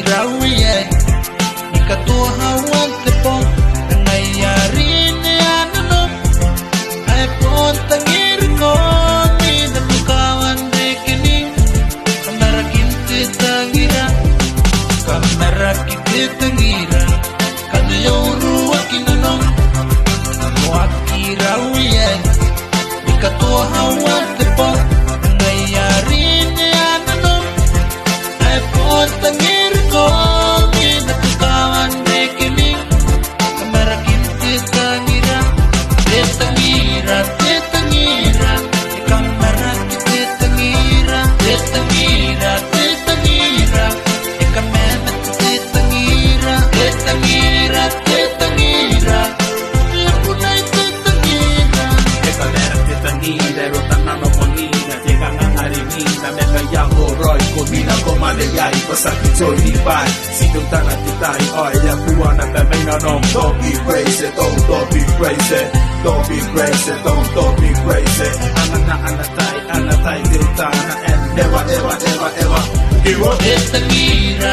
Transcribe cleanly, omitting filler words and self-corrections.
Rawiyan Ikatuhawan tepong Nangyayari na yan ano Ay po tangir ko Minatukawan rekening Kamarakin titangira Kamarakin titangira Kanayaw ruwa kinanong Waki Rawiyan Ikatuhawan tepong Nangyayari na yan ano Ay po tangir ko Minatukawan rekening Kamarakin titangira Titangira, titangira Kamarakin titangira Titangira, titangira Kamarakin titangira Titangira, titangira Lapunay titangira Kamerakin titangira Rotanan o monina Llega nga harimina Mega yango roy Kumina ko malayay Pasakit so hibay Sidong tanat kitay Ay yakuha na tamay na nong Don't be crazy Don't be crazy Don't be crazy Don't be crazy Anatay Dirutana And never ever ever ever Give up Titangira,